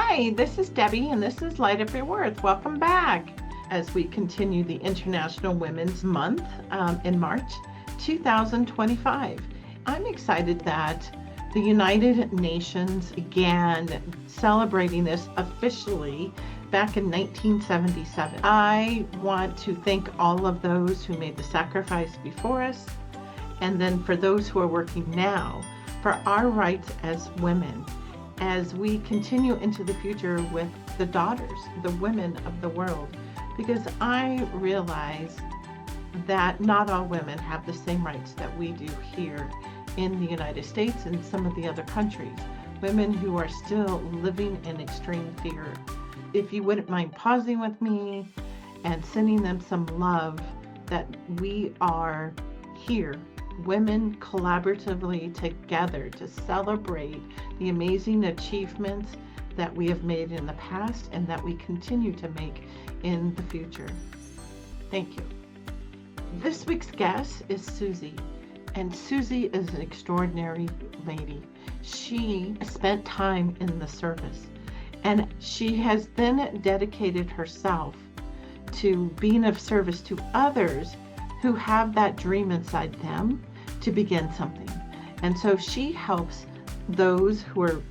Hi, this is Debbie, and this is Light Up Your Worth. Welcome back as we continue the International Women's Month in March 2025. I'm excited that the United Nations began celebrating this officially back in 1977. I want to thank all of those who made the sacrifice before us, and then for those who are working now for our rights as women, as we continue into the future with the daughters, the women of the world, because I realize that not all women have the same rights that we do here in the United States and some of the other countries. Women who are still living in extreme fear. If you wouldn't mind pausing with me and sending them some love, that we are here, women collaboratively together to celebrate the amazing achievements that we have made in the past and that we continue to make in the future. Thank you. This week's guest is Suzy, and Suzy is an extraordinary lady. She spent time in the service, and she has then dedicated herself to being of service to others who have that dream inside them to begin something. And so she helps those who are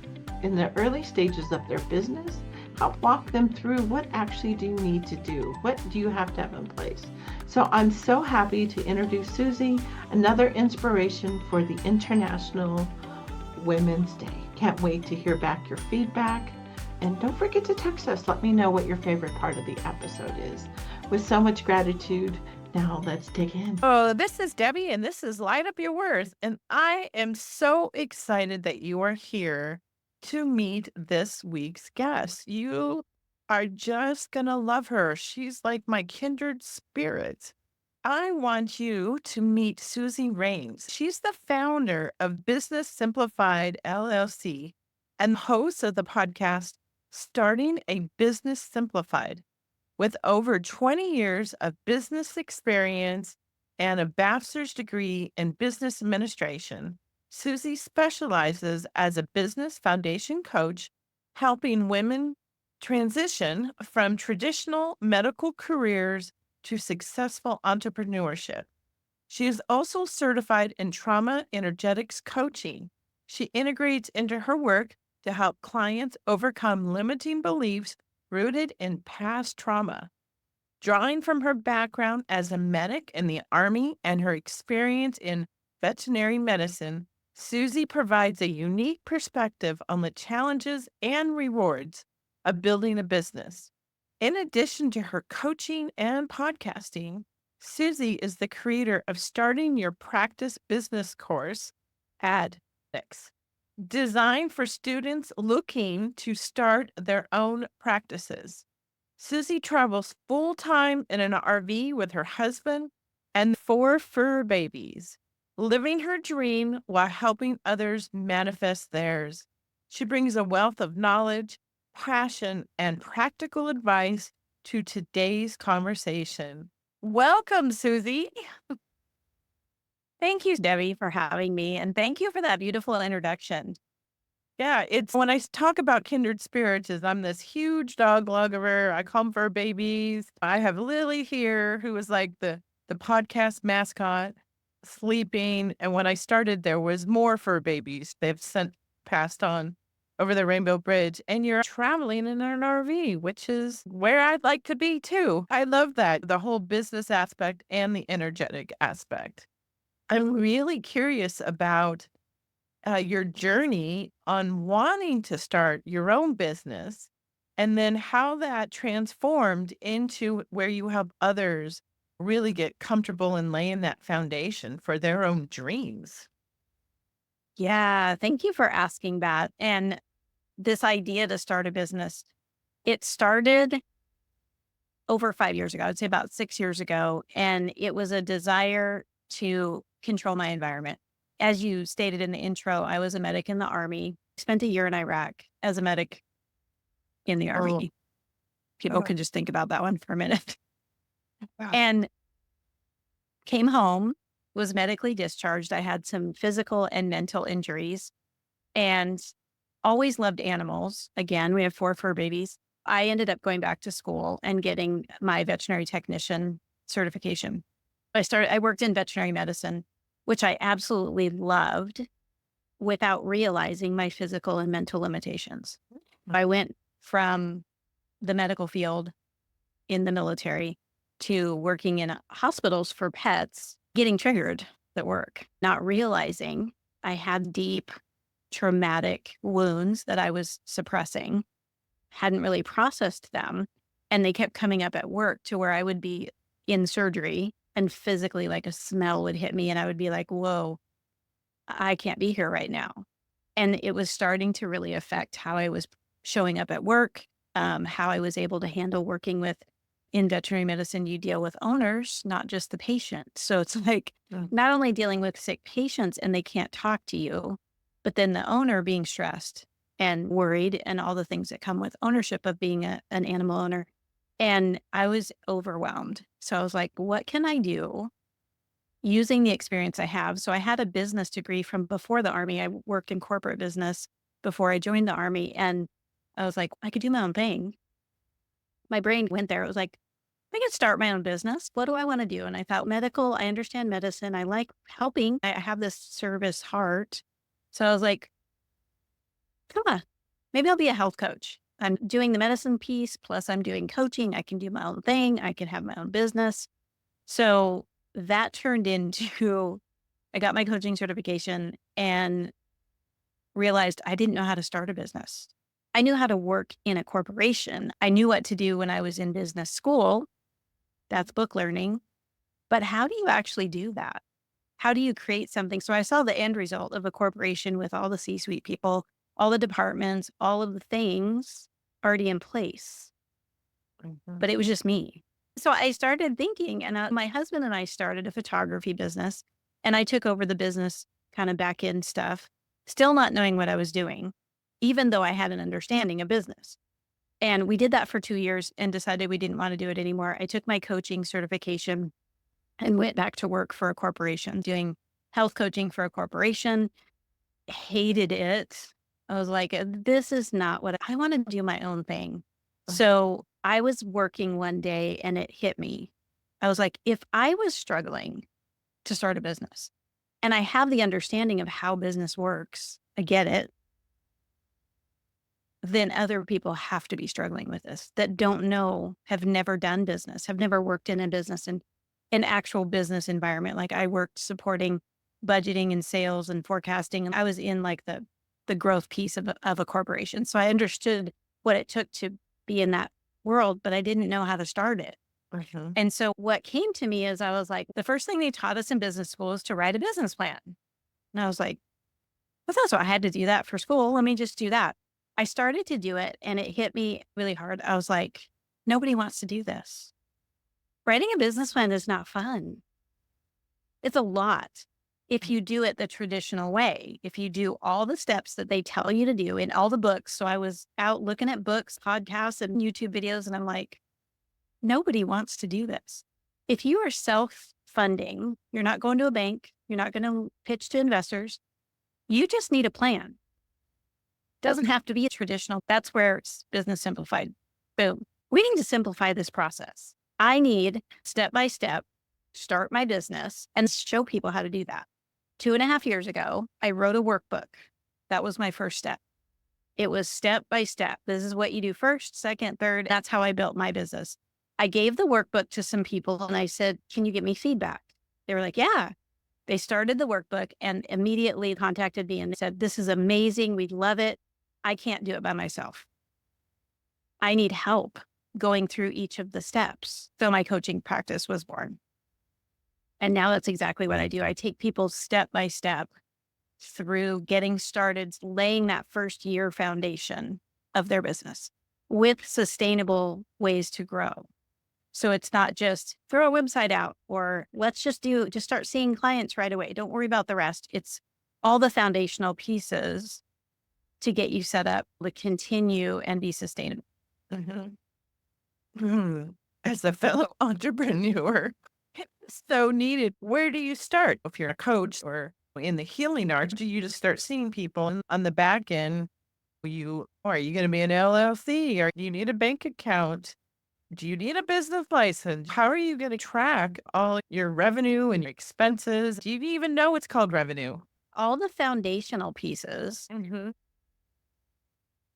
in the early stages of their business, help walk them through what actually do you need to do? What do you have to have in place? So I'm so happy to introduce Suzy, another inspiration for the International Women's Day. Can't wait to hear back your feedback. And don't forget to text us. Let me know what your favorite part of the episode is. With so much gratitude, now let's dig in. Oh, this is Debbie, and this is Light Up Your Worth. And I am so excited that you are here to meet this week's guest. You are just going to love her. She's like my kindred spirit. I want you to meet Suzy Wraines. She's the founder of Business Simplified LLC and host of the podcast Starting a Business Simplified. With over 20 years of business experience and a bachelor's degree in business administration, Suzy specializes as a business foundation coach, helping women transition from traditional medical careers to successful entrepreneurship. She is also certified in trauma energetics coaching. She integrates into her work to help clients overcome limiting beliefs rooted in past trauma. Drawing from her background as a medic in the Army and her experience in veterinary medicine, Suzy provides a unique perspective on the challenges and rewards of building a business. In addition to her coaching and podcasting, Suzy is the creator of Starting Your Practice Business course, AdX, designed for students looking to start their own practices. Suzy travels full-time in an RV with her husband and 4 fur babies, living her dream while helping others manifest theirs. She brings a wealth of knowledge, passion, and practical advice to today's conversation. Welcome, Suzy. Thank you, Debbie, for having me. And thank you for that beautiful introduction. Yeah, it's when I talk about kindred spirits, is I'm this huge dog lover. I call them fur babies. I have Lily here, who is like the podcast mascot, sleeping. And when I started, there was more fur babies. They've passed on over the Rainbow Bridge. And you're traveling in an RV, which is where I'd like to be too. I love that, the whole business aspect and the energetic aspect. I'm really curious about your journey on wanting to start your own business and then how that transformed into where you help others really get comfortable in laying that foundation for their own dreams. Yeah, thank you for asking that. And this idea to start a business, it started over 5 years ago. I'd say about 6 years ago. And it was a desire to control my environment. As you stated in the intro, I was a medic in the Army, spent a year in Iraq as a medic in the Army. People can just think about that one for a minute. Wow. And came home, was medically discharged. I had some physical and mental injuries. And Always loved animals. Again, we have 4 fur babies. I ended up going back to school and getting my veterinary technician certification. I worked in veterinary medicine, which I absolutely loved without realizing my physical and mental limitations. I went from the medical field in the military to working in hospitals for pets, getting triggered at work, not realizing I had deep traumatic wounds that I was suppressing, hadn't really processed them. And they kept coming up at work to where I would be in surgery and physically like a smell would hit me and I would be like, whoa, I can't be here right now. And it was starting to really affect how I was showing up at work, how I was able to handle working with in veterinary medicine, you deal with owners, not just the patient. So it's like not only dealing with sick patients and they can't talk to you, but then the owner being stressed and worried and all the things that come with ownership of being an animal owner. And I was overwhelmed. So I was like, what can I do using the experience I have? So I had a business degree from before the Army. I worked in corporate business before I joined the Army. And I was like, I could do my own thing. My brain went there. It was like, I could start my own business. What do I want to do? And I thought medical, I understand medicine. I like helping. I have this service heart. So I was like, come on, maybe I'll be a health coach. I'm doing the medicine piece, plus I'm doing coaching. I can do my own thing. I can have my own business. So that turned into, I got my coaching certification and realized I didn't know how to start a business. I knew how to work in a corporation. I knew what to do when I was in business school. That's book learning. But how do you actually do that? How do you create something? So I saw the end result of a corporation with all the C-suite people, all the departments, all of the things already in place, but it was just me. So I started thinking, and my husband and I started a photography business, and I took over the business kind of back end stuff, still not knowing what I was doing, even though I had an understanding of business. And we did that for 2 years and decided we didn't want to do it anymore. I took my coaching certification and went back to work for a corporation, doing health coaching for a corporation. Hated it. I was like, this is not what I want to do, my own thing. So I was working one day and it hit me. I was like, if I was struggling to start a business and I have the understanding of how business works, I get it, then other people have to be struggling with this that don't know, have never done business, have never worked in a business and an actual business environment. Like I worked supporting budgeting and sales and forecasting. And I was in like the growth piece of a corporation. So I understood what it took to be in that world, but I didn't know how to start it. And so what came to me is I was like, the first thing they taught us in business school is to write a business plan. And I was like, well, that's what I had to do that for school. Let me just do that. I started to do it and it hit me really hard. I was like, nobody wants to do this. Writing a business plan is not fun. It's a lot. If you do it the traditional way, if you do all the steps that they tell you to do in all the books. So I was out looking at books, podcasts, and YouTube videos, and I'm like, nobody wants to do this. If you are self-funding, you're not going to a bank, you're not going to pitch to investors, you just need a plan. Doesn't have to be a traditional. That's where it's Business Simplified. Boom. We need to simplify this process. I need step by step, start my business and show people how to do that. 2.5 years ago, I wrote a workbook. That was my first step. It was step by step. This is what you do first, second, third. That's how I built my business. I gave the workbook to some people and I said, can you give me feedback? They were like, yeah. They started the workbook and immediately contacted me and said, this is amazing. We love it. I can't do it by myself. I need help going through each of the steps. So my coaching practice was born. And now that's exactly what I do. I take people step by step through getting started, laying that first year foundation of their business with sustainable ways to grow. So it's not just throw a website out or let's just start seeing clients right away. Don't worry about the rest. It's all the foundational pieces to get you set up to continue and be sustainable. As a fellow entrepreneur, it's so needed. Where do you start? If you're a coach or in the healing arts, do you just start seeing people on the back end Are you going to be an LLC? Or do you need a bank account? Do you need a business license? How are you going to track all your revenue and your expenses? Do you even know it's called revenue? All the foundational pieces, Mm-hmm.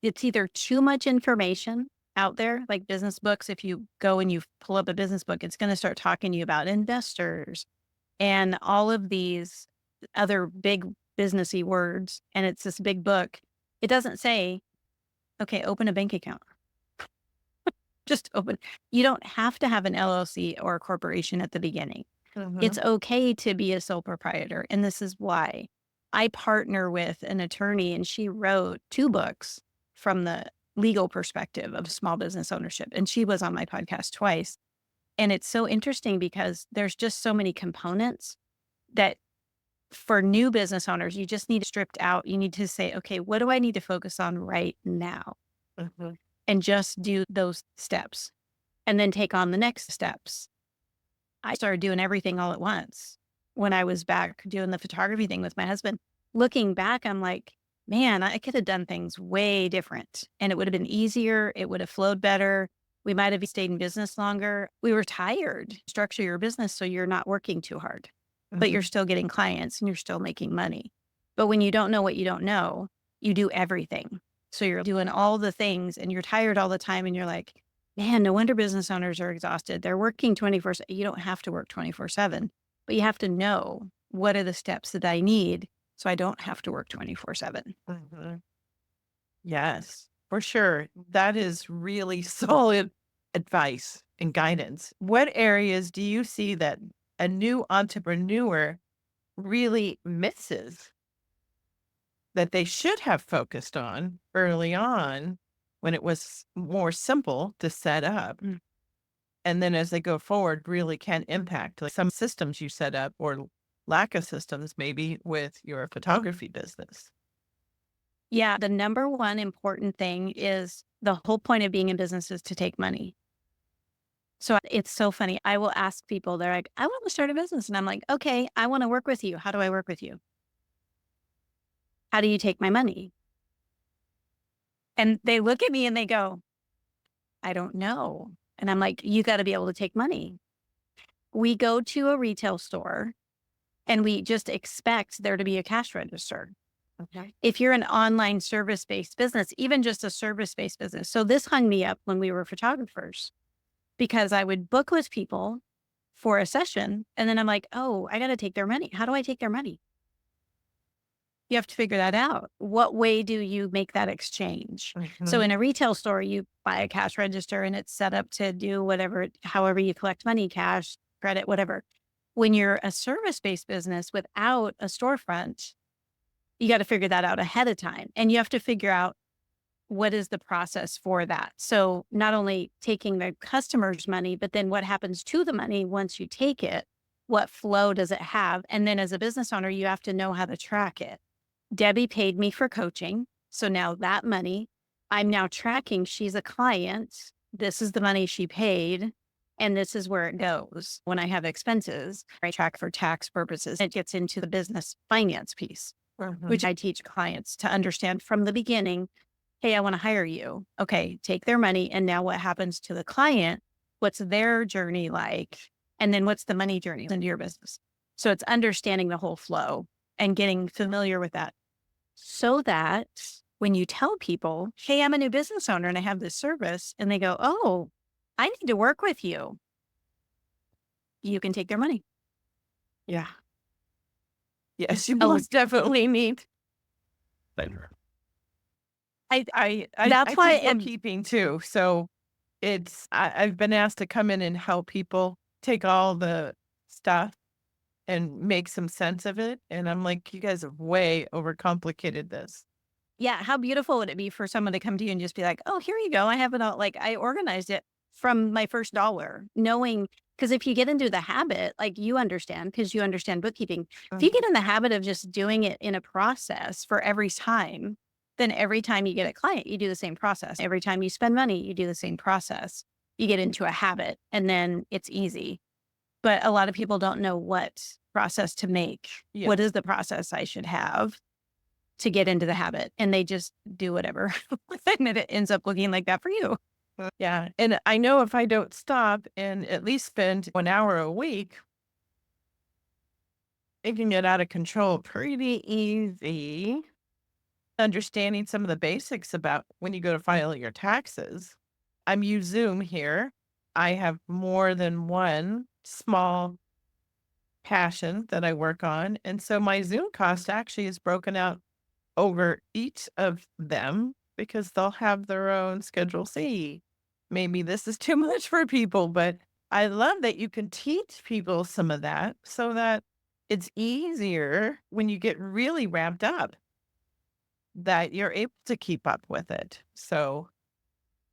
it's either too much information out there, like business books. If you go and you pull up a business book, it's going to start talking to you about investors and all of these other big businessy words. And it's this big book. It doesn't say, okay, open a bank account. Just open. You don't have to have an LLC or a corporation at the beginning. Mm-hmm. It's okay to be a sole proprietor. And this is why I partner with an attorney, and she wrote 2 books from the legal perspective of small business ownership. And she was on my podcast twice. And it's so interesting because there's just so many components that for new business owners, you just need stripped out. You need to say, okay, what do I need to focus on right now? Mm-hmm. And just do those steps and then take on the next steps. I started doing everything all at once when I was back doing the photography thing with my husband. Looking back, I'm like, man, I could have done things way different and it would have been easier. It would have flowed better. We might have stayed in business longer. We were tired. Structure your business so you're not working too hard, but you're still getting clients and you're still making money. But when you don't know what you don't know, you do everything. So you're doing all the things and you're tired all the time and you're like, man, no wonder business owners are exhausted. They're working 24/7. You don't have to work 24/7, but you have to know what are the steps that I need so I don't have to work 24/7. Mm-hmm. Yes, for sure. That is really solid advice and guidance. What areas do you see that a new entrepreneur really misses that they should have focused on early on when it was more simple to set up? Mm. And then as they go forward, really can impact like some systems you set up or lack of systems, maybe with your photography business. Yeah, the number one important thing is the whole point of being in business is to take money. So it's so funny. I will ask people, they're like, I want to start a business. And I'm like, okay, I want to work with you. How do I work with you? How do you take my money? And they look at me and they go, I don't know. And I'm like, you got to be able to take money. We go to a retail store and we just expect there to be a cash register. Okay. If you're an online service-based business, even just a service-based business. So this hung me up when we were photographers because I would book with people for a session. And then I'm like, oh, I got to take their money. How do I take their money? You have to figure that out. What way do you make that exchange? So Mhm. in a retail store, you buy a cash register and it's set up to do whatever, however you collect money, cash, credit, whatever. When you're a service-based business without a storefront, you got to figure that out ahead of time. And you have to figure out what is the process for that. So not only taking the customer's money, but then what happens to the money once you take it? What flow does it have? And then as a business owner, you have to know how to track it. Debbie paid me for coaching. So now that money, I'm now tracking. She's a client. This is the money she paid. And this is where it goes. When I have expenses, I track for tax purposes. It gets into the business finance piece, Mhm. which I teach clients to understand from the beginning. Hey, I want to hire you. Okay, take their money. And now what happens to the client? What's their journey like? And then what's the money journey into your business? So it's understanding the whole flow and getting familiar with that so that when you tell people, hey, I'm a new business owner and I have this service, and they go, oh, I need to work with you, you can take their money. Yeah. Yes, you Oh, most definitely need. that's I why, teach bookkeeping too. So I've been asked to come in and help people take all the stuff and make some sense of it. And I'm like, you guys have way overcomplicated this. yeah, how beautiful would it be for someone to come to you and just be like, oh, here you go. I have it all. Like I organized it from my first dollar, knowing, because if you get into the habit, like you understand, because you understand bookkeeping, if you get in the habit of just doing it in a process for every time, then every time you get a client, you do the same process. Every time you spend money, you do the same process. You get into a habit and then it's easy. But a lot of people don't know what process to make. Yeah. What is the process I should have to get into the habit, and they just do whatever. And it ends up looking like that for you. Yeah. And I know if I don't stop and at least spend 1 hour a week, it can get out of control pretty easy. Understanding some of the basics about when you go to file your taxes. I'm use Zoom here. I have more than one small passion that I work on. And so my Zoom cost actually is broken out over each of them because they'll have their own Schedule C. Maybe this is too much for people, but I love that you can teach people some of that so that it's easier when you get really ramped up that you're able to keep up with it. So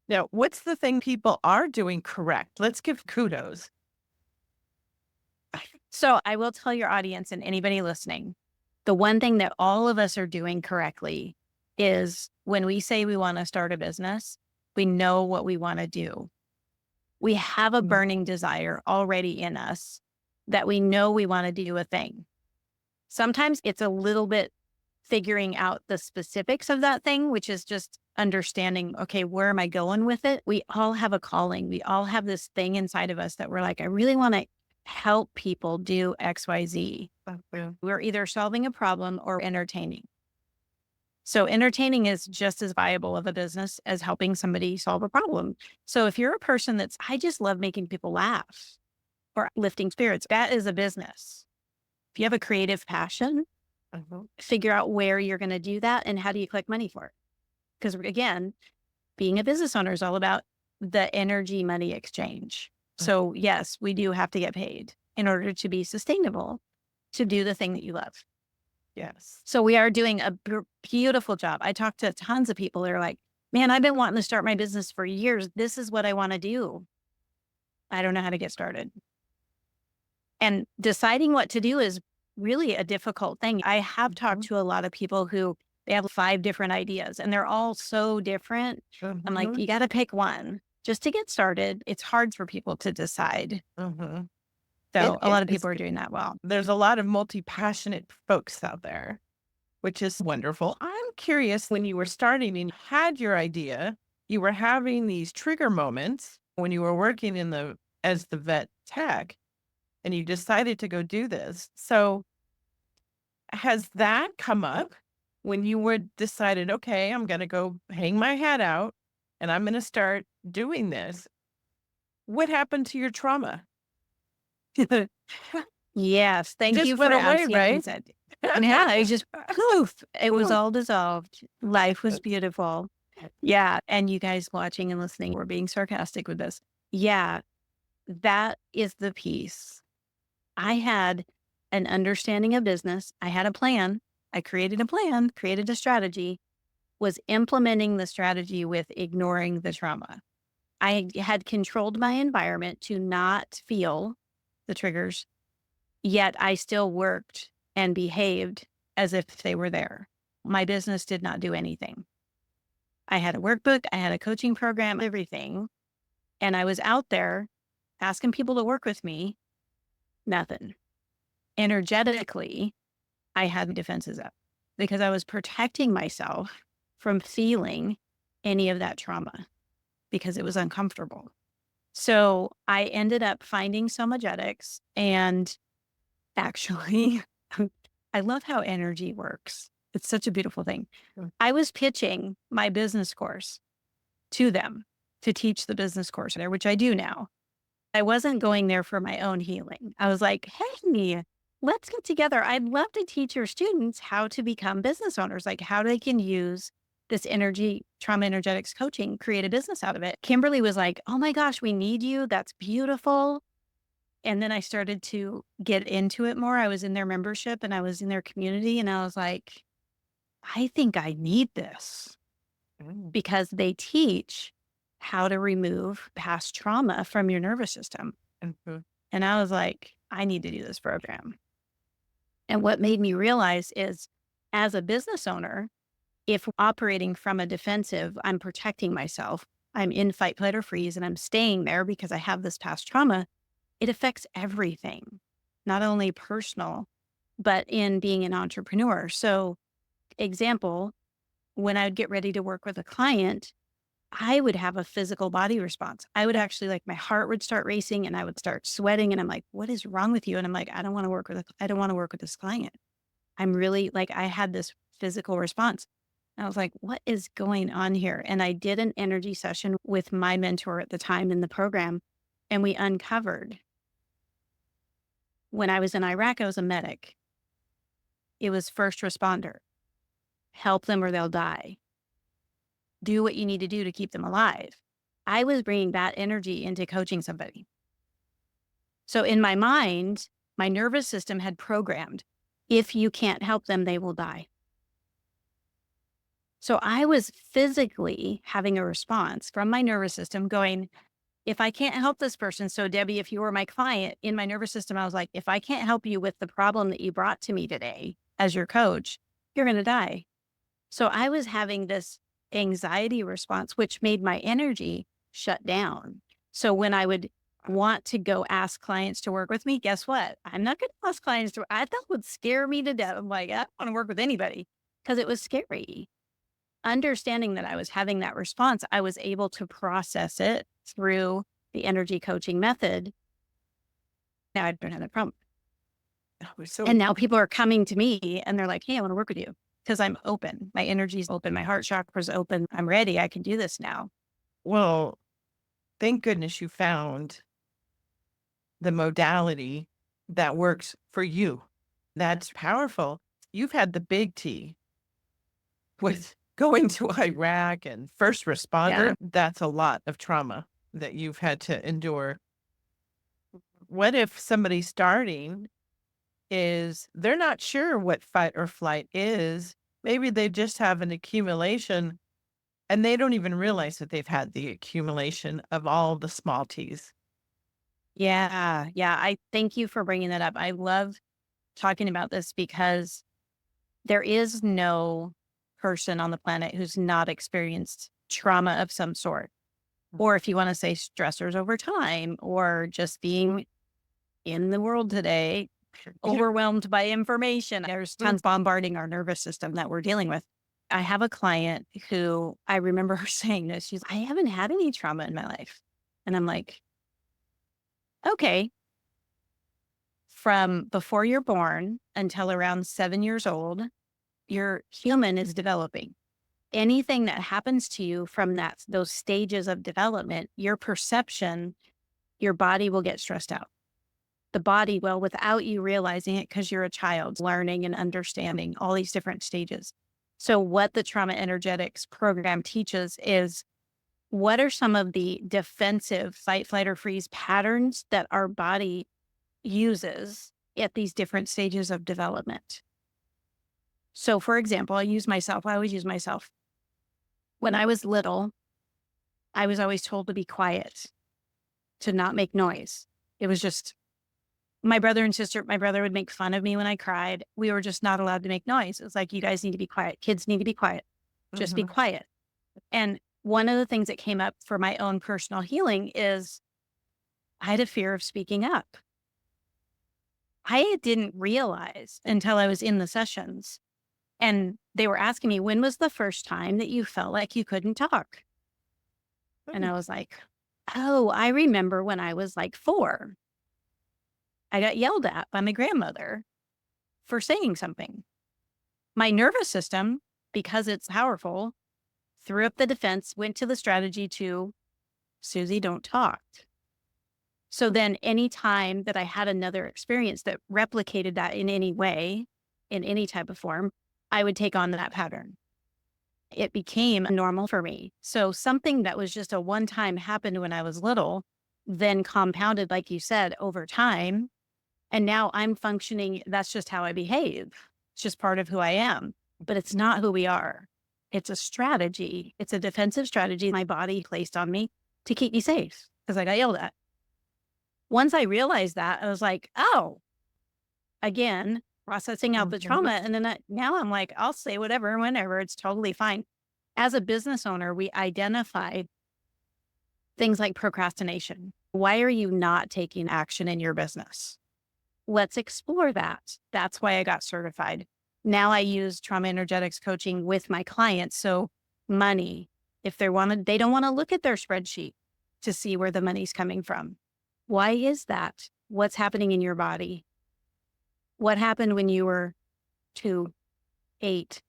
now, what's the thing people are doing correct? Let's give kudos. So I will tell your audience and anybody listening, the one thing that all of us are doing correctly is when we say we want to start a business, we know what we want to do. We have a burning desire already in us that we know we want to do a thing. Sometimes it's a little bit figuring out the specifics of that thing, which is just understanding, okay, where am I going with it? We all have a calling. We all have this thing inside of us that we're like, I really want to help people do XYZ. We're either solving a problem or entertaining. So entertaining is just as viable of a business as helping somebody solve a problem. So if you're a person I just love making people laugh or lifting spirits, that is a business. If you have a creative passion, figure out where you're going to do that and how do you collect money for it? Because again, being a business owner is all about the energy money exchange. So yes, we do have to get paid in order to be sustainable, to do the thing that you love. Yes. So we are doing a beautiful job. I talk to tons of people that are like, man, I've been wanting to start my business for years. This is what I want to do. I don't know how to get started. And deciding what to do is really a difficult thing. I have talked to a lot of people who they have 5 different ideas and they're all so different. I'm like, you got to pick one just to get started. It's hard for people to decide. So a lot of people are doing that well. There's a lot of multi-passionate folks out there, which is wonderful. I'm curious, when you were starting and had your idea, you were having these trigger moments when you were working as the vet tech and you decided to go do this. So has that come up when you were decided, okay, I'm going to go hang my hat out and I'm going to start doing this? What happened to your trauma? Yes. Thank Just you went for away, asking. right? Yeah, it just poof. It was all dissolved. Life was beautiful. Yeah. And you guys watching and listening, we're being sarcastic with this. Yeah. That is the piece. I had an understanding of business. I had a plan. I created a plan, created a strategy, was implementing the strategy with ignoring the trauma. I had controlled my environment to not feel the triggers, yet I still worked and behaved as if they were there. My business did not do anything. I had a workbook, I had a coaching program, everything. And I was out there asking people to work with me, nothing. Energetically, I had defenses up because I was protecting myself from feeling any of that trauma because it was uncomfortable. So I ended up finding somagetics and actually, I love how energy works. It's such a beautiful thing. I was pitching my business course to them to teach the business course there, which I do now. I wasn't going there for my own healing. I was like, hey, let's get together. I'd love to teach your students how to become business owners, like how they can use this trauma energetics coaching, create a business out of it. Kimberly was like, oh my gosh, we need you. That's beautiful. And then I started to get into it more. I was in their membership and I was in their community and I was like, I think I need this because they teach how to remove past trauma from your nervous system. And I was like, I need to do this program. And what made me realize is as a business owner, if operating from a defensive, I'm protecting myself, I'm in fight, flight, or freeze, and I'm staying there because I have this past trauma, it affects everything, not only personal, but in being an entrepreneur. So example, when I would get ready to work with a client, I would have a physical body response. I would actually like my heart would start racing and I would start sweating. And I'm like, what is wrong with you? And I'm like, I don't want to work with, I don't want to work with this client. I'm really like, I had this physical response. And I was like, what is going on here? And I did an energy session with my mentor at the time in the program. And we uncovered when I was in Iraq, I was a medic. It was first responder. Help them or they'll die. Do what you need to do to keep them alive. I was bringing that energy into coaching somebody. So in my mind, my nervous system had programmed, if you can't help them, they will die. So I was physically having a response from my nervous system going, if I can't help this person, so Debbie, if you were my client, in my nervous system, I was like, if I can't help you with the problem that you brought to me today as your coach, you're going to die. So I was having this anxiety response, which made my energy shut down. So when I would want to go ask clients to work with me, guess what? I'm not going to ask clients to, I thought would scare me to death. I'm like, I don't want to work with anybody because it was scary. Understanding that I was having that response, I was able to process it through the energy coaching method. Now I don't have that problem. And now people are coming to me and they're like, hey, I want to work with you. Because I'm open. My energy's open. My heart chakra's open. I'm ready. I can do this now. Well, thank goodness you found the modality that works for you. That's powerful. You've had the big T with going to Iraq and first responder. Yeah. That's a lot of trauma that you've had to endure. What if somebody starting is they're not sure what fight or flight is? Maybe they just have an accumulation and they don't even realize that they've had the accumulation of all the small T's. Yeah. Yeah. I thank you for bringing that up. I love talking about this because there is no person on the planet who's not experienced trauma of some sort. Or if you want to say stressors over time or just being in the world today, overwhelmed by information. There's tons bombarding our nervous system that we're dealing with. I have a client who I remember her saying this. She's, I haven't had any trauma in my life. And I'm like, okay. From before you're born until around 7 years old, your human is developing. Anything that happens to you from those stages of development, your perception, your body will get stressed out. The body will, without you realizing it, because you're a child learning and understanding all these different stages. So what the trauma energetics program teaches is what are some of the defensive fight, flight, or freeze patterns that our body uses at these different stages of development. So for example, I always use myself. When I was little, I was always told to be quiet, to not make noise. It was just my brother would make fun of me when I cried. We were just not allowed to make noise. It's like, you guys need to be quiet. Kids need to be quiet. Just be quiet. And one of the things that came up for my own personal healing is I had a fear of speaking up. I didn't realize until I was in the sessions and they were asking me, when was the first time that you felt like you couldn't talk? And I was like, oh, I remember when I was like 4. I got yelled at by my grandmother for saying something. My nervous system, because it's powerful, threw up the defense, went to the strategy to, Suzy, don't talk. So then any time that I had another experience that replicated that in any way, in any type of form, I would take on that pattern. It became normal for me. So something that was just a one-time happened when I was little, then compounded, like you said, over time. And now I'm functioning. That's just how I behave. It's just part of who I am, but it's not who we are. It's a strategy. It's a defensive strategy my body placed on me to keep me safe because I got yelled at. Once I realized that, I was like, oh, again, processing out the trauma. And then now I'm like, I'll say whatever, whenever, it's totally fine. As a business owner, we identify things like procrastination. Why are you not taking action in your business? Let's explore that. That's why I got certified. Now I use trauma energetics coaching with my clients. So money, if they don't want to look at their spreadsheet to see where the money's coming from. Why is that? What's happening in your body? What happened when you were 2, 8?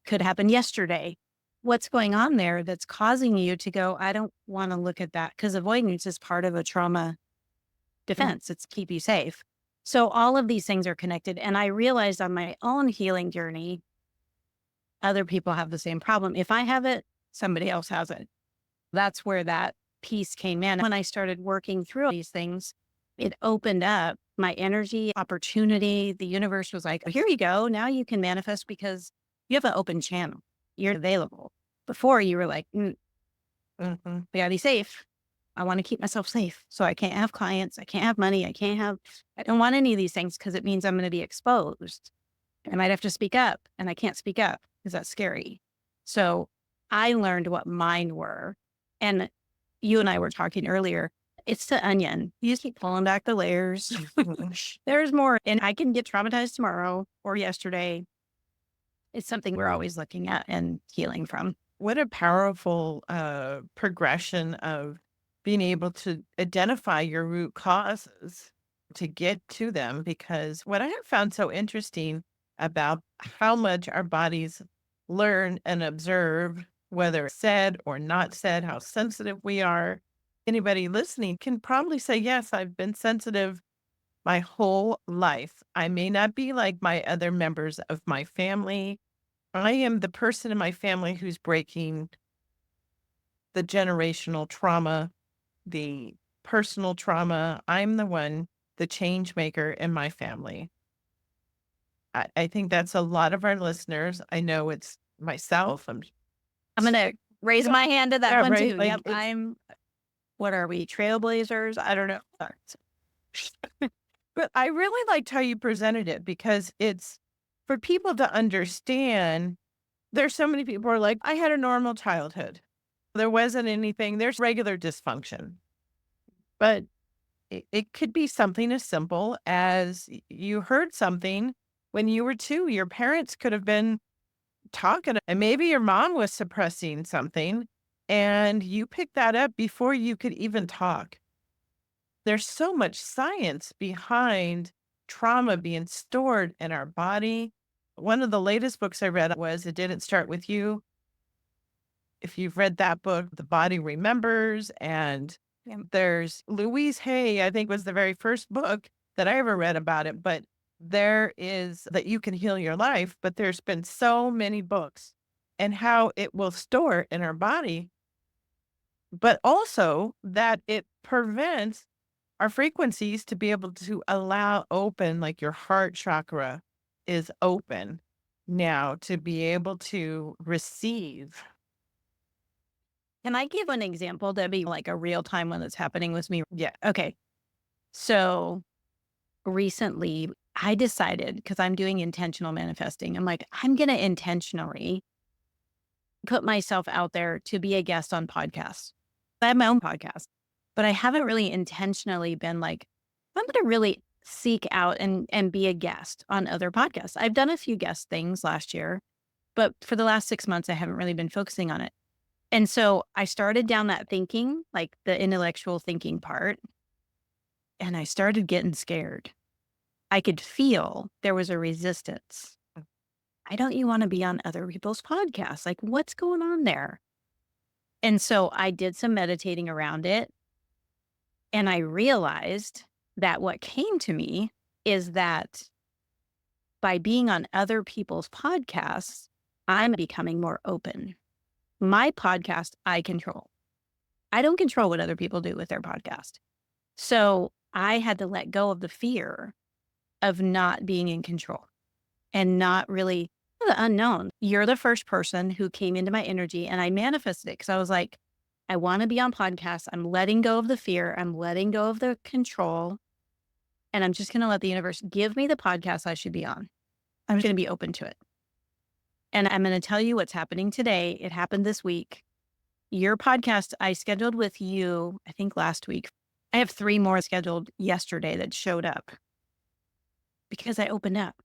Could happen yesterday. What's going on there that's causing you to go, I don't want to look at that? Because avoidance is part of a trauma defense. It's keep you safe. So all of these things are connected. And I realized on my own healing journey, other people have the same problem. If I have it, somebody else has it. That's where that piece came in. When I started working through these things, it opened up my energy, opportunity. The universe was like, here you go. Now you can manifest because you have an open channel. You're available. Before you were like, I gotta be safe. I want to keep myself safe. So I can't have clients. I can't have money. I don't want any of these things because it means I'm going to be exposed. I might have to speak up and I can't speak up because that's scary. So I learned what mine were. And you and I were talking earlier. It's the onion. You just keep pulling back the layers. There's more. And I can get traumatized tomorrow or yesterday. It's something we're always looking at and healing from. What a powerful progression of being able to identify your root causes to get to them. Because what I have found so interesting about how much our bodies learn and observe, whether said or not said, how sensitive we are. Anybody listening can probably say, yes, I've been sensitive my whole life. I may not be like my other members of my family. I am the person in my family who's breaking the generational trauma, the personal trauma. I'm the one, the change maker in my family. I think that's a lot of our listeners. I know it's myself. I'm going to raise my hand to that one right? too. Like, Yep. What are we? Trailblazers? I don't know. But I really liked how you presented it because it's for people to understand. There's so many people who are like, I had a normal childhood. There wasn't anything. There's regular dysfunction. But it could be something as simple as you heard something when you were 2. Your parents could have been talking, and maybe your mom was suppressing something, and you picked that up before you could even talk. There's so much science behind trauma being stored in our body. One of the latest books I read was It Didn't Start With You. If you've read that book, The Body Remembers, and there's Louise Hay, I think was the very first book that I ever read about it, but there is that you can heal your life, but there's been so many books and how it will store in our body, but also that it prevents our frequencies to be able to allow open, like your heart chakra is open now to be able to receive. Can I give an example, Debbie, like a real time one that's happening with me? Yeah. Okay. So recently I decided, because I'm doing intentional manifesting, I'm like, I'm going to intentionally put myself out there to be a guest on podcasts. I have my own podcast, but I haven't really intentionally been like, I'm going to really seek out and be a guest on other podcasts. I've done a few guest things last year, but for the last 6 months, I haven't really been focusing on it. And so I started down that thinking, like the intellectual thinking part, and I started getting scared. I could feel there was a resistance. Why don't you want to be on other people's podcasts? Like, what's going on there? And so I did some meditating around it. And I realized that what came to me is that by being on other people's podcasts, I'm becoming more open. My podcast, I control. I don't control what other people do with their podcast. So I had to let go of the fear of not being in control and not really the unknown. You're the first person who came into my energy, and I manifested it because I was like, I want to be on podcasts. I'm letting go of the fear. I'm letting go of the control. And I'm just going to let the universe give me the podcast I should be on. I'm going to be open to it. And I'm going to tell you what's happening today. It happened this week. Your podcast, I scheduled with you, I think last week. I have 3 more scheduled yesterday that showed up because I opened up.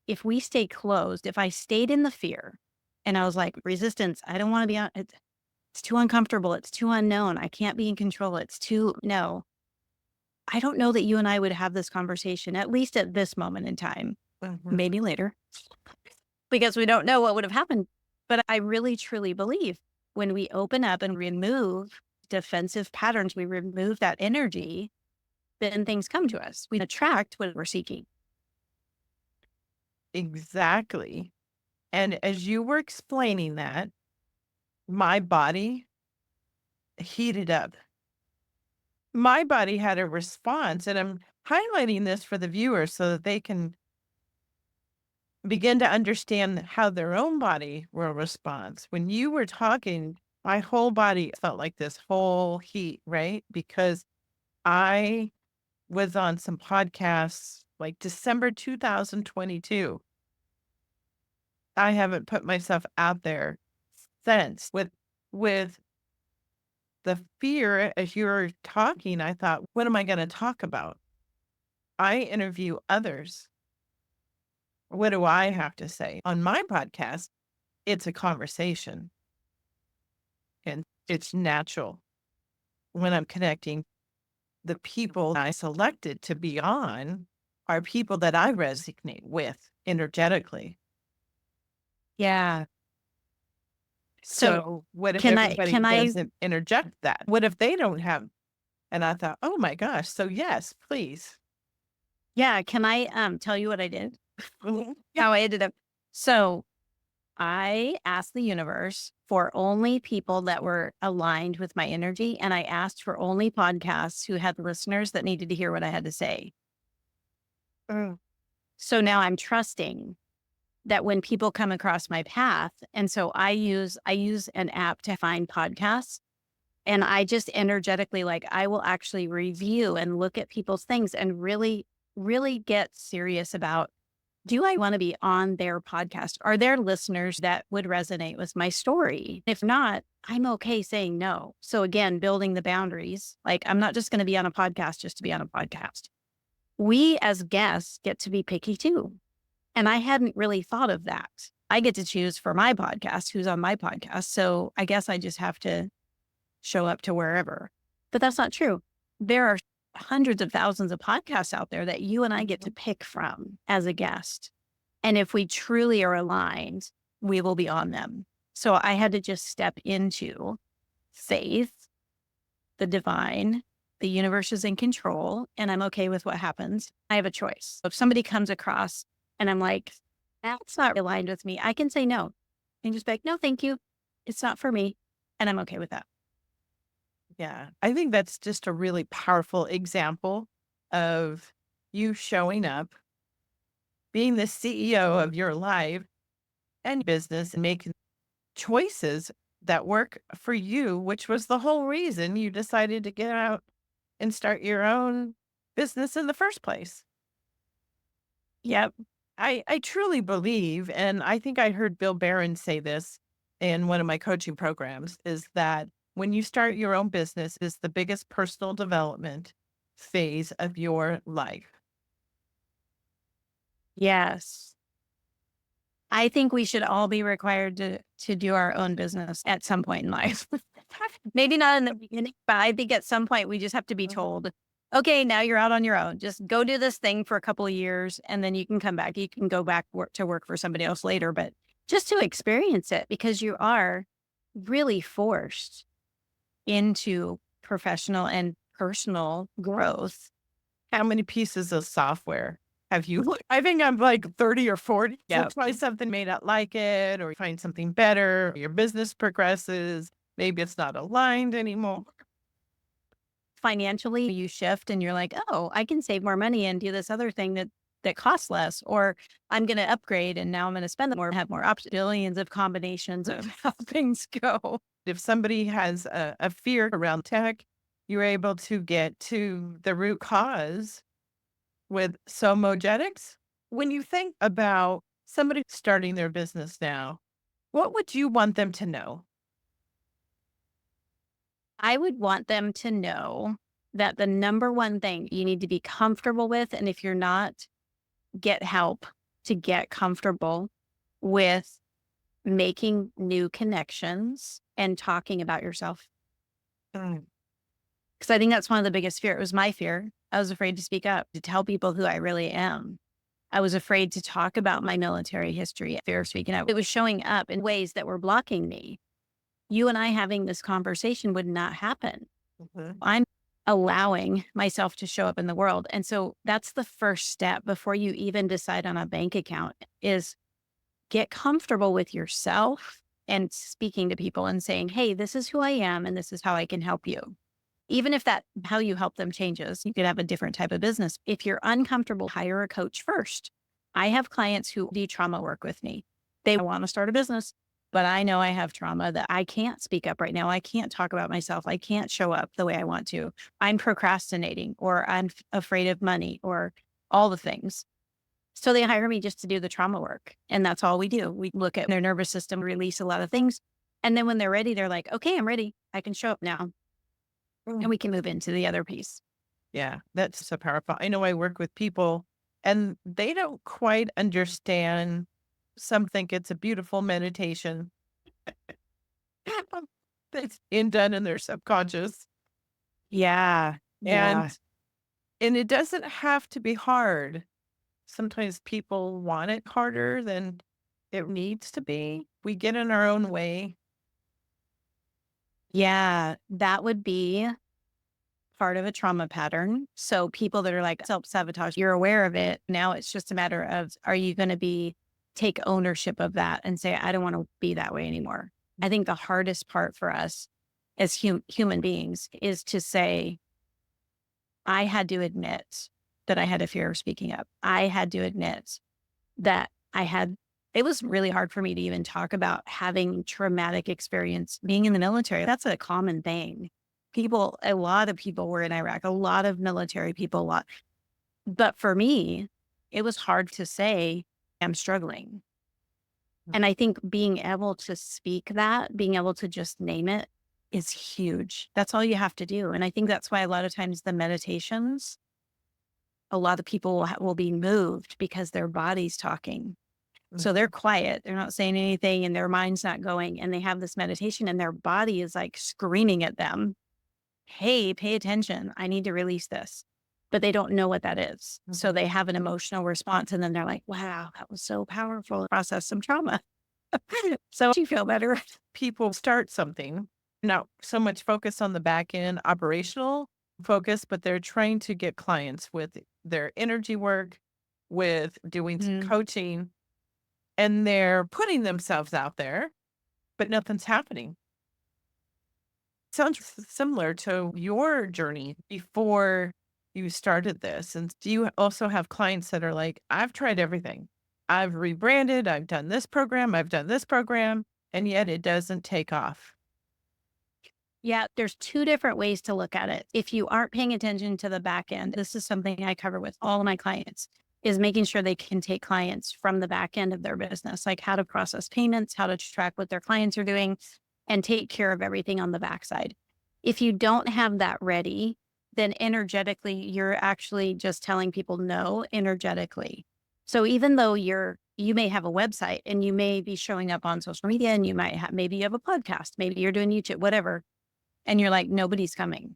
if we stay closed, if I stayed in the fear and I was like, resistance, I don't want to be on, it's too uncomfortable. It's too unknown. I can't be in control. No. I don't know that you and I would have this conversation, at least at this moment in time, maybe later, because we don't know what would have happened. But I really, truly believe when we open up and remove defensive patterns, we remove that energy, then things come to us. We attract what we're seeking. Exactly. And as you were explaining that, my body heated up. My body had a response, and I'm highlighting this for the viewers so that they can begin to understand how their own body will respond. When you were talking, my whole body felt like this whole heat, right? Because I was on some podcasts like December 2022. I haven't put myself out there since with the fear. As you were talking, I thought, what am I going to talk about? I interview others. What do I have to say? On my podcast, it's a conversation and it's natural when I'm connecting. The people I selected to be on are people that I resonate with energetically. Yeah. So what if Can I, everybody can I, doesn't interject that? What if they don't have? And I thought, oh my gosh. So yes, please. yeah, can I tell you what I did? Yeah. How I ended up. So I asked the universe for only people that were aligned with my energy. And I asked for only podcasts who had listeners that needed to hear what I had to say. Mm. So now I'm trusting that when people come across my path, and so I use an app to find podcasts, and I just energetically, like, I will actually review and look at people's things and really, really get serious about, do I want to be on their podcast? Are there listeners that would resonate with my story? If not, I'm okay saying no. So again, building the boundaries. Like, I'm not just going to be on a podcast just to be on a podcast. We as guests get to be picky too. And I hadn't really thought of that. I get to choose for my podcast who's on my podcast. So I guess I just have to show up to wherever. But that's not true. There are hundreds of thousands of podcasts out there that you and I get to pick from as a guest. And if we truly are aligned, we will be on them. So I had to just step into faith, the divine, the universe is in control, and I'm okay with what happens. I have a choice. If somebody comes across and I'm like, that's not aligned with me, I can say no and just be like, no, thank you. It's not for me. And I'm okay with that. Yeah. I think that's just a really powerful example of you showing up, being the CEO of your life and business, and making choices that work for you, which was the whole reason you decided to get out and start your own business in the first place. Yep. I truly believe, and I think I heard Bill Barron say this in one of my coaching programs, is that when you start your own business is the biggest personal development phase of your life. Yes. I think we should all be required to do our own business at some point in life. Maybe not in the beginning, but I think at some point we just have to be told, okay, now you're out on your own. Just go do this thing for a couple of years and then you can come back. You can go back to work for somebody else later, but just to experience it, because you are really forced into professional and personal growth. How many pieces of software have you looked? I think I'm like 30 or 40. Yeah. You'll try something, may not like it, or find something better. Your business progresses. Maybe it's not aligned anymore. Financially, you shift and you're like, oh, I can save more money and do this other thing that costs less, or I'm going to upgrade and now I'm going to spend more, have more options, billions of combinations of how things go. If somebody has a fear around tech, you're able to get to the root cause with Somogetics. When you think about somebody starting their business now, what would you want them to know? I would want them to know that the number one thing you need to be comfortable with, and if you're not, get help to get comfortable with making new connections and talking about yourself. Mm. Because I think that's one of the biggest fear. It was my fear. I was afraid to speak up, to tell people who I really am. I was afraid to talk about my military history, fear of speaking out. It was showing up in ways that were blocking me. You and I having this conversation would not happen. Mhm. I'm allowing myself to show up in the world. And so that's the first step before you even decide on a bank account is get comfortable with yourself and speaking to people and saying, hey, this is who I am and this is how I can help you. Even if that how you help them changes, you could have a different type of business. If you're uncomfortable, hire a coach first. I have clients who do trauma work with me. They want to start a business, but I know I have trauma that I can't speak up right now. I can't talk about myself. I can't show up the way I want to. I'm procrastinating or I'm afraid of money or all the things. So they hire me just to do the trauma work. And that's all we do. We look at their nervous system, release a lot of things. And then when they're ready, they're like, okay, I'm ready. I can show up now. And we can move into the other piece. Yeah, that's so powerful. I know I work with people and they don't quite understand. Some think it's a beautiful meditation that's done in their subconscious. Yeah. Yeah. And it doesn't have to be hard. Sometimes people want it harder than it needs to be. We get in our own way. Yeah. That would be part of a trauma pattern. So people that are like self-sabotage, you're aware of it. Now it's just a matter of, are you going to take ownership of that and say, I don't want to be that way anymore. I think the hardest part for us as human beings is to say, I had to admit that I had a fear of speaking up. I had to admit that it was really hard for me to even talk about having traumatic experience being in the military. That's a common thing. A lot of people were in Iraq, a lot of military people, a lot. But for me, it was hard to say I'm struggling. And I think being able to speak that, being able to just name it is huge. That's all you have to do. And I think that's why a lot of times the meditations, a lot of people will be moved because their body's talking. So they're quiet. They're not saying anything and their mind's not going. And they have this meditation and their body is like screaming at them, hey, pay attention. I need to release this. But they don't know what that is. So they have an emotional response. And then they're like, wow, that was so powerful. Process some trauma. So you feel better. People start something, not so much focus on the back end operational focus, but they're trying to get clients with their energy work, with doing some coaching, and they're putting themselves out there, but nothing's happening. Sounds similar to your journey before you started this. And do you also have clients that are like, I've tried everything. I've rebranded, I've done this program, and yet it doesn't take off. Yeah, there's two different ways to look at it. If you aren't paying attention to the back end, this is something I cover with all of my clients, is making sure they can take clients from the back end of their business, like how to process payments, how to track what their clients are doing, and take care of everything on the backside. If you don't have that ready, then energetically, you're actually just telling people no energetically. So even though you may have a website and you may be showing up on social media and maybe you have a podcast, maybe you're doing YouTube, whatever. And you're like, nobody's coming.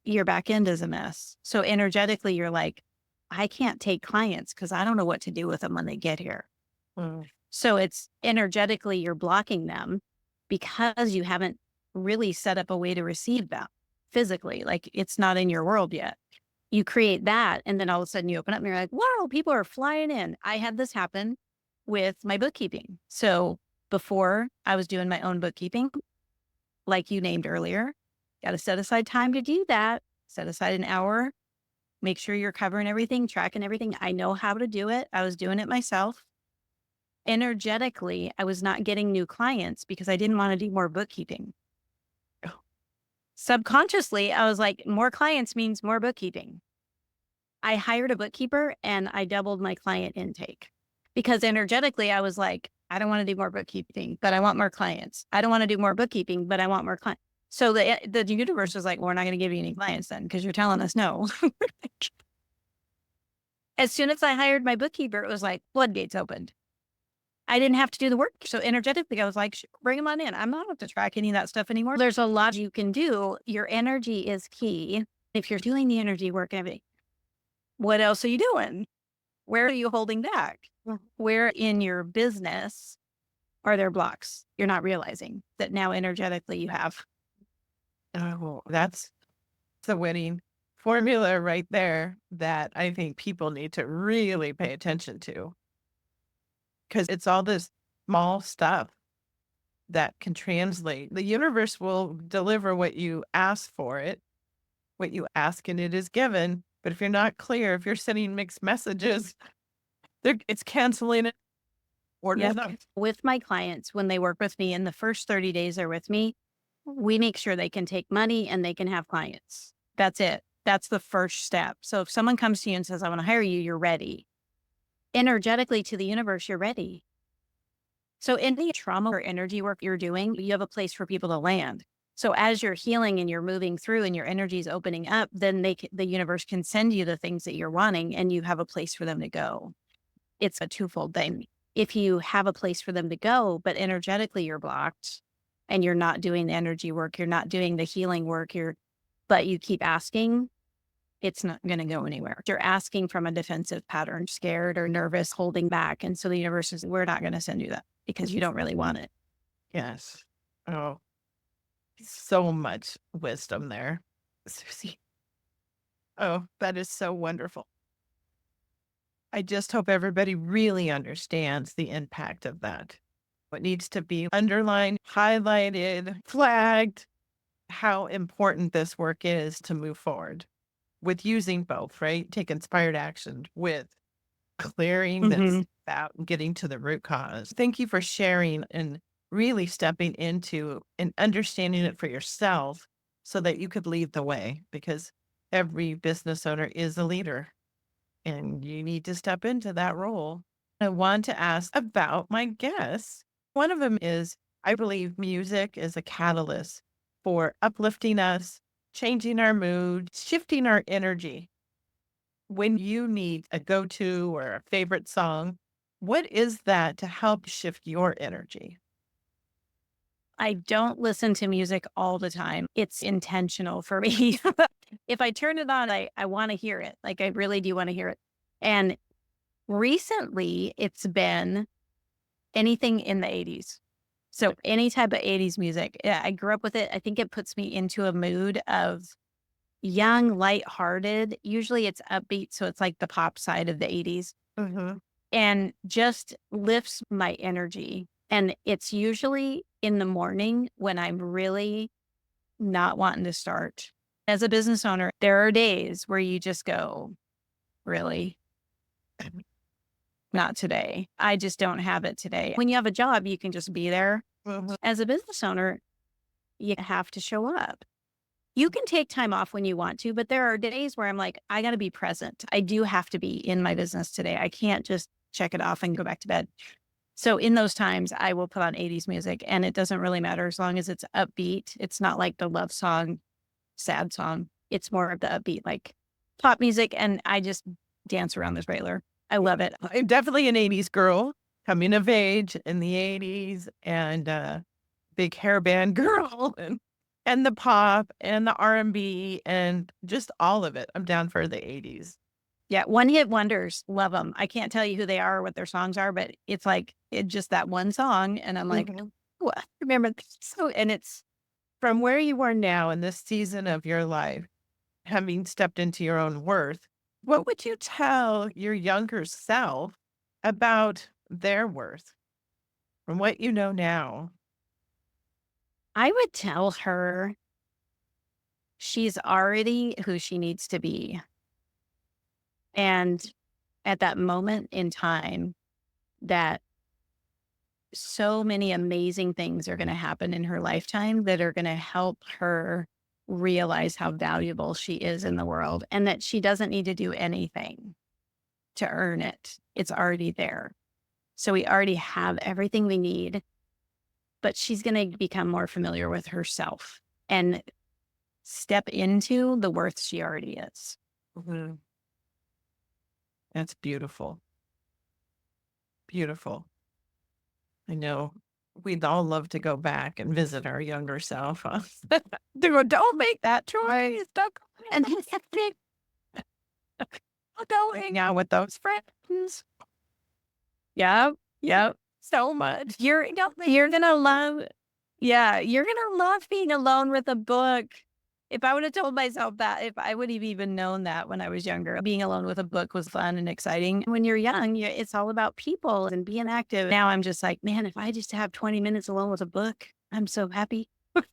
Your back end is a mess. So energetically, you're like, I can't take clients because I don't know what to do with them when they get here. So it's energetically, you're blocking them because you haven't really set up a way to receive them physically. Like it's not in your world yet. You create that. And then all of a sudden you open up and you're like, wow, people are flying in. I had this happen with my bookkeeping. So before I was doing my own bookkeeping, like you named earlier, got to set aside time to do that. Set aside an hour, make sure you're covering everything, tracking everything. I know how to do it. I was doing it myself. Energetically, I was not getting new clients because I didn't want to do more bookkeeping. Subconsciously, I was like, more clients means more bookkeeping. I hired a bookkeeper and I doubled my client intake because energetically, I was like, I don't want to do more bookkeeping, but I want more clients. I don't want to do more bookkeeping, but I want more clients. So the universe was like, well, we're not going to give you any clients then because you're telling us no. As soon as I hired my bookkeeper, it was like floodgates opened. I didn't have to do the work. So energetically, I was like, bring them on in. I'm not up to track any of that stuff anymore. There's a lot you can do. Your energy is key. If you're doing the energy work and everything, what else are you doing? Where are you holding back? Where in your business are there blocks you're not realizing that now energetically you have? Oh, that's the winning formula right there that I think people need to really pay attention to, because it's all this small stuff that can translate. The universe will deliver what you ask for it, what you ask and it is given. But if you're not clear, if you're sending mixed messages, it's canceling it. Orders Yep. not. With my clients, when they work with me in the first 30 days they're with me, we make sure they can take money and they can have clients. That's it. That's the first step. So if someone comes to you and says, I want to hire you, you're ready. Energetically to the universe, you're ready. So any trauma or energy work you're doing, you have a place for people to land. So as you're healing and you're moving through and your energy is opening up, then the universe can send you the things that you're wanting and you have a place for them to go. It's a twofold thing. If you have a place for them to go, but energetically you're blocked and you're not doing the energy work, you're not doing the healing work, but you keep asking, it's not going to go anywhere. You're asking from a defensive pattern, scared or nervous, holding back. And so the universe is, we're not going to send you that because you don't really want it. Yes. Oh, so much wisdom there, Susie. Oh, that is so wonderful. I just hope everybody really understands the impact of that. What needs to be underlined, highlighted, flagged, how important this work is to move forward with using both, right? Take inspired action with clearing this out and getting to the root cause. Thank you for sharing and really stepping into and understanding it for yourself so that you could lead the way, because every business owner is a leader and you need to step into that role. I want to ask about my guests. One of them is, I believe music is a catalyst for uplifting us, changing our mood, shifting our energy. When you need a go-to or a favorite song, what is that to help shift your energy? I don't listen to music all the time. It's intentional for me. If I turn it on, I want to hear it. Like I really do want to hear it. And recently it's been anything in the 80s. So any type of 80s music. Yeah, I grew up with it. I think it puts me into a mood of young, lighthearted. Usually it's upbeat. So it's like the pop side of the 80s and just lifts my energy. And it's usually in the morning when I'm really not wanting to start. As a business owner, there are days where you just go, really? Not today. I just don't have it today. When you have a job, you can just be there. As a business owner, you have to show up. You can take time off when you want to, but there are days where I'm like, I got to be present. I do have to be in my business today. I can't just check it off and go back to bed. So in those times, I will put on 80s music and it doesn't really matter as long as it's upbeat. It's not like the love song, sad song. It's more of the upbeat, like pop music. And I just dance around this trailer. I love it. I'm definitely an 80s girl, coming of age in the 80s and big hairband girl and the pop and the R&B and just all of it. I'm down for the 80s. Yeah, one hit wonders, love them. I can't tell you who they are or what their songs are, but it's like just that one song, and I'm like, oh, I remember this. So, and it's from where you are now in this season of your life, having stepped into your own worth. What would you tell your younger self about their worth from what you know now? I would tell her she's already who she needs to be. And at that moment in time, that so many amazing things are going to happen in her lifetime that are going to help her realize how valuable she is in the world and that she doesn't need to do anything to earn it. It's already there. So we already have everything we need, but she's going to become more familiar with herself and step into the worth she already is. That's beautiful. Beautiful. I know we'd all love to go back and visit our younger self. Huh? Don't make that choice. Don't go, and go hang out with those friends. Yep. Yep. So much. You're gonna love, yeah, you're gonna love being alone with a book. If I would have told myself that, if I would have even known that when I was younger, being alone with a book was fun and exciting. When you're young, it's all about people and being active. Now I'm just like, man, if I just have 20 minutes alone with a book, I'm so happy.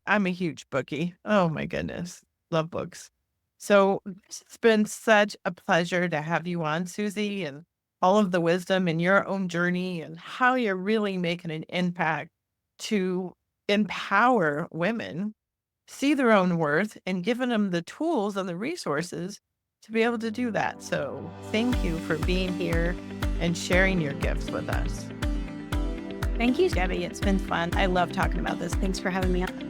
I'm a huge bookie. Oh my goodness. Love books. So it's been such a pleasure to have you on, Suzy, and all of the wisdom in your own journey and how you're really making an impact to empower women, see their own worth, and giving them the tools and the resources to be able to do that. So thank you for being here and sharing your gifts with us. Thank you, Debbie. It's been fun. I love talking about this. Thanks for having me on.